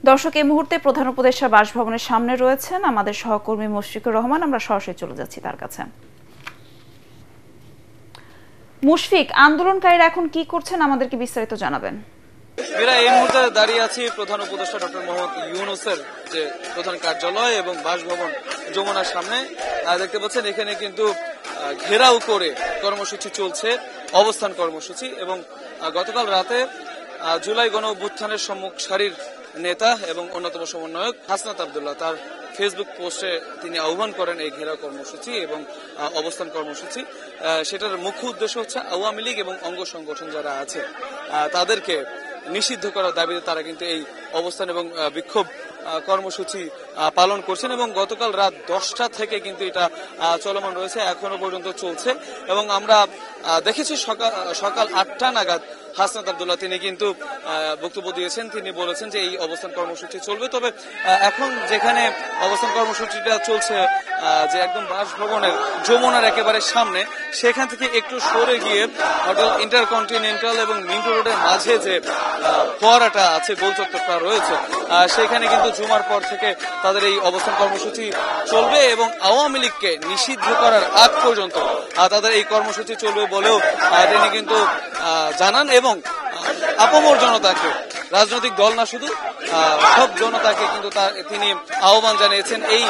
দর্শক, এই মুহূর্তে প্রধান উপদেষ্টা বাসভবনের সামনে রয়েছেন আমাদের সহকর্মী মুশফিকুর রহমান। আমরা সরাসরি চলে যাচ্ছি তার কাছে। মুশফিক, আন্দোলনকারীরা এখন কি করছেন আমাদেরকে বিস্তারিত জানাবেন। এই মুহূর্তে দাঁড়িয়ে আছি প্রধান উপদেষ্টা ডক্টর মোহাম্মদ ইউনূসের যে প্রধান কার্যালয় এবং বাসভবন যমুনার সামনে। দেখতে পাচ্ছেন এখানে কিন্তু ঘেরাও করে কর্মসূচি চলছে, অবস্থান কর্মসূচি। এবং গতকাল রাতে জুলাই গণ অভ্যুত্থানের সম্মুখ সারির নেতা এবং অন্যতম সমন্বয়ক হাসনাত আব্দুল্লাহ তার ফেসবুক পোস্টে তিনি আহ্বান করেন এই ঘেরাও কর্মসূচি এবং অবস্থান কর্মসূচি। সেটার মুখ্য উদ্দেশ্য হচ্ছে আওয়ামী লীগ এবং অঙ্গ সংগঠন যারা আছে তাদেরকে নিষিদ্ধ করার দাবিতে তারা কিন্তু এই অবস্থান এবং বিক্ষোভ কর্মসূচি পালন করছেন। এবং গতকাল রাত 10টা থেকে কিন্তু এটা চলমান রয়েছে, এখনো পর্যন্ত চলছে। এবং আমরা দেখেছি সকাল 8টা নাগাদ হাসনাত আব্দুল্লাহ তিনি কিন্তু বক্তব্য দিয়েছেন। তিনি বলেছেন যে এই অবস্থান কর্মসূচি চলবে। তবে এখন যেখানে অবস্থান কর্মসূচিটা চলছে যে একদম বাসভবনের যমুনার একেবারে সামনে, সেখান থেকে একটু সরে গিয়ে হোটেল ইন্টারকন্টিনেন্টাল এবং মিন্টো রোডের মাঝে যে ফোয়ারাটা আছে, গোল চত্বরটা রয়েছে, সেখানে কিন্তু জুমার পর থেকে তাদের এই অবস্থান কর্মসূচি চলবে এবং আওয়ামী লীগকে নিষিদ্ধ করার আগ পর্যন্ত তাদের এই কর্মসূচি চলবে বলেও তিনি কিন্তু জানান। এবং আপামর জনতাকে, রাজনৈতিক দল না শুধু সব জনতাকে কিন্তু তিনি আহ্বান জানিয়েছেন এই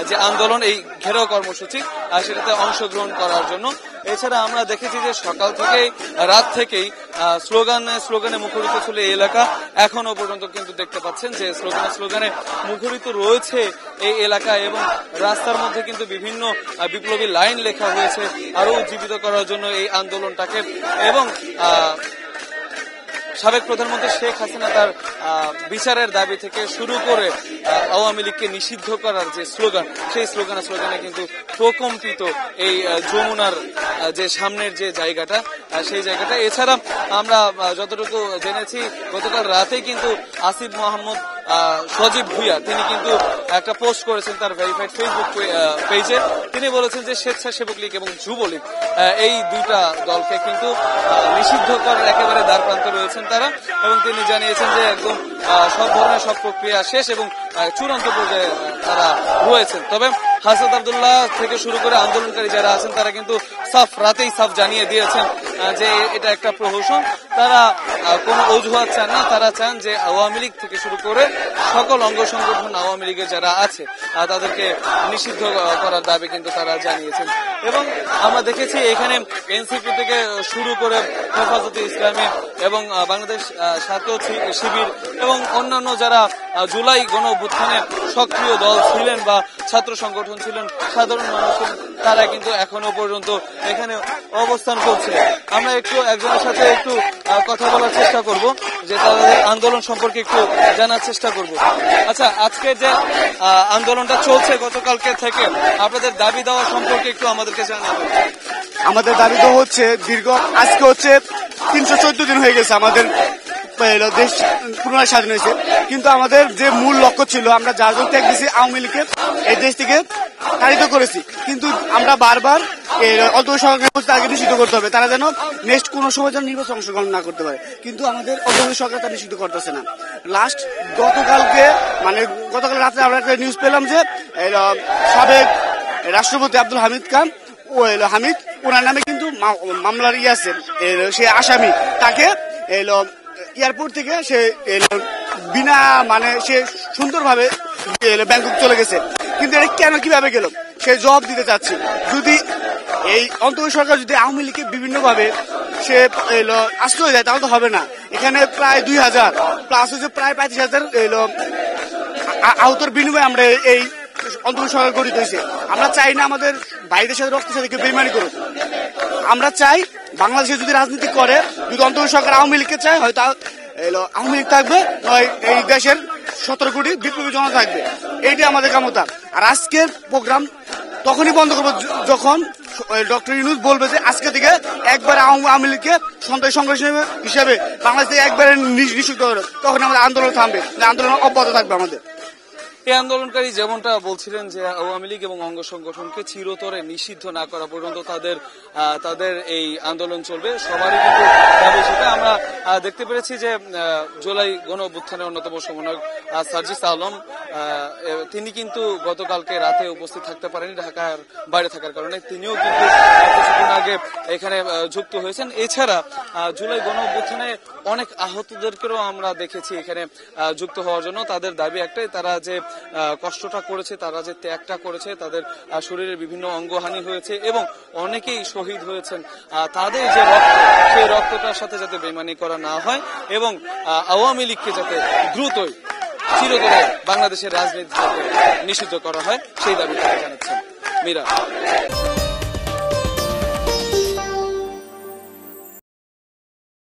যে আন্দোলন, এই ঘেরাও কর্মসূচি সেটাতে অংশগ্রহণ করার জন্য। এছাড়া আমরা দেখেছি যে সকাল থেকেই রাত থেকেই স্লোগানে মুখরিত ছিল এই এলাকা। এখনো পর্যন্ত কিন্তু দেখতে পাচ্ছেন যে স্লোগানে মুখরিত রয়েছে এই এলাকা এবং রাস্তার মধ্যে কিন্তু বিভিন্ন বিপ্লবী লাইন লেখা হয়েছে আরো উজ্জীবিত করার জন্য এই আন্দোলনটাকে। এবং সাবেক প্রধানমন্ত্রী শেখ হাসিনা তার বিচারের দাবি থেকে শুরু করে আওয়ামী লীগকে নিষিদ্ধ করার যে স্লোগান, সেই স্লোগানে কিন্তু প্রকম্পিত এই যমুনার যে সামনের যে জায়গাটা, সেই জায়গাটা। এছাড়া আমরা যতটুকু জেনেছি গতকাল রাতে কিন্তু আসিফ মোহাম্মদ সজীব ভুইয়া তিনি কিন্তু একটা পোস্ট করেছেন তার ভেরিফাইড ফেসবুক পেজে। তিনি বলেছেন যে স্বেচ্ছাসেবক লীগ এবং যুবলীগ এই দুইটা দলকে কিন্তু নিষিদ্ধ করার একেবারে দ্বার প্রান্তে রয়েছেন তারা। এবং তিনি জানিয়েছেন যে একদম সব ধরনের সব প্রক্রিয়া শেষ এবং চূড়ান্ত পর্যায়ে তারা রয়েছেন। তবে হাসনাত আব্দুল্লাহ থেকে শুরু করে আন্দোলনকারী যারা আছেন তারা কিন্তু রাতেই সাফ জানিয়ে দিয়েছেন যে এটা একটা প্রহসন। তারা কোন অজুহাত চান না, তারা চান যে আওয়ামী লীগ থেকে শুরু করে সকল অঙ্গ সংগঠন আওয়ামী লীগের যারা আছে তাদেরকে নিষিদ্ধ করার দাবি কিন্তু তারা জানিয়েছেন। এবং আমরা দেখেছি এখানে এনসিপি থেকে শুরু করে হেফাজতে ইসলামী এবং বাংলাদেশ ছাত্র শিবির এবং অন্যান্য যারা জুলাই গণ অভ্যুত্থানে সক্রিয় দল ছিলেন বা ছাত্র সংগঠন ছিলেন, সাধারণ মানুষ ছিলেন, তারা কিন্তু এখনো পর্যন্ত এখানে অবস্থান করছে। আমরা একজনের সাথে একটু কথা বলার চেষ্টা করব, যে তাদের আন্দোলন সম্পর্কে একটু জানার চেষ্টা করব। আচ্ছা, আজকে যে আন্দোলনটা চলছে গতকালকে থেকে, আপনাদের দাবি দেওয়া সম্পর্কে একটু আমাদেরকে জানাবেন। আমাদের দাবি তো হচ্ছে আজকে হচ্ছে 314 দিন হয়ে গেছে আমাদের দেশ পুনরায় স্বাধীন হয়েছে, কিন্তু আমাদের যে মূল লক্ষ্য ছিল, আমরা যার জন্য ত্যাগ দিয়েছি আওয়ামী লীগকে এই দেশ থেকে তাড়িত করেছি, কিন্তু আমরা বারবার অন্তর্বর্তী সরকারকে তাকে নিষিদ্ধ করতে হবে, তারা যেন নেক্সট কোন সময় যেন নির্বাচন অংশগ্রহণ না করতে পারে। কিন্তু আমাদের অন্তর্বর্তী সরকার তা নিষিদ্ধ করতেছে না। লাস্ট গতকাল রাত্রে আমরা একটা নিউজ পেলাম যে সাবেক রাষ্ট্রপতি আব্দুল হামিদ খান ওনার নামে কিন্তু মামলার আছে, সে আসামি, তাকে এয়ারপোর্ট থেকে সে বিনা সে সুন্দরভাবে ব্যাংকক চলে গেছে। কিন্তু এটা কেন কিভাবে গেল সে জবাব দিতে চাচ্ছি। যদি এই অন্তর্বর্তী সরকার যদি আওয়ামী লীগকে বিভিন্ন ভাবে সে আশ্রয় দেয় তাহলে তো হবে না। এখানে প্রায় 2000 প্লাস হচ্ছে প্রায় 35,000 আহতর বিনিময়ে আমরা এই অন্তর্বর্তী সরকার গঠিত হয়েছে। আমরা চাই না আমাদের বাইরের সাথে রক্তের সাথে কেউ বেইমানি করুক। আমরা চাই বাংলাদেশে যদি রাজনীতি করে, যদি অন্তর্বর্তী সরকার আওয়ামী লীগকে চায়, হয়তো আওয়ামী লীগ থাকবে, নয় এই দেশের 17 কোটি বিপ্লবী জনতা থাকবে। এইটাই আমাদের ক্ষমতা। আর আজকের প্রোগ্রাম তখনই বন্ধ করবো যখন ডক্টর ইউনূস বলবে যে আজকে থেকে একবার আওয়ামী লীগকে সন্ত্রাসী সংগঠন হিসেবে বাংলাদেশ থেকে একবারে নিষিদ্ধ করে, তখন আমাদের আন্দোলন থামবে, আন্দোলন অব্যাহত থাকবে আমাদের। এই আন্দোলনকারী যেমনটা বলছিলেন যে আওয়ামী লীগ এবং অঙ্গ সংগঠনকে চিরতরে নিষিদ্ধ না করা পর্যন্ত তাদের এই আন্দোলন চলবে। সবারই কিন্তু দাবি সেটা। আমরা দেখতে পেরেছি যে জুলাই গণ অভ্যুত্থানের অন্যতম সমন্বয়ক সার্জিস আলম তিনি কিন্তু গতকালকে রাতে উপস্থিত থাকতে পারেনি ঢাকার বাইরে থাকার কারণে, তিনিও কিন্তু কিছুক্ষণ আগে এখানে যুক্ত হয়েছেন। এছাড়া জুলাই গণ অভ্যুত্থানে অনেক আহতদেরকেও আমরা দেখেছি এখানে যুক্ত হওয়ার জন্য। তাদের দাবি একটাই, তারা যে কষ্টটা করেছে, তারা যে ত্যাগটা করেছে, তাদের শরীরের বিভিন্ন অঙ্গহানি হয়েছে এবং অনেকেই শহীদ হয়েছেন, তাদের যে রক্ত, সেই রক্তটার সাথে যাতে বেইমানি করা না হয় এবং আওয়ামী লীগকে যাতে দ্রুতই চিরতরে বাংলাদেশের রাজনীতি নিষিদ্ধ করা হয়, সেই দাবি তারা জানাচ্ছেন। মীরা।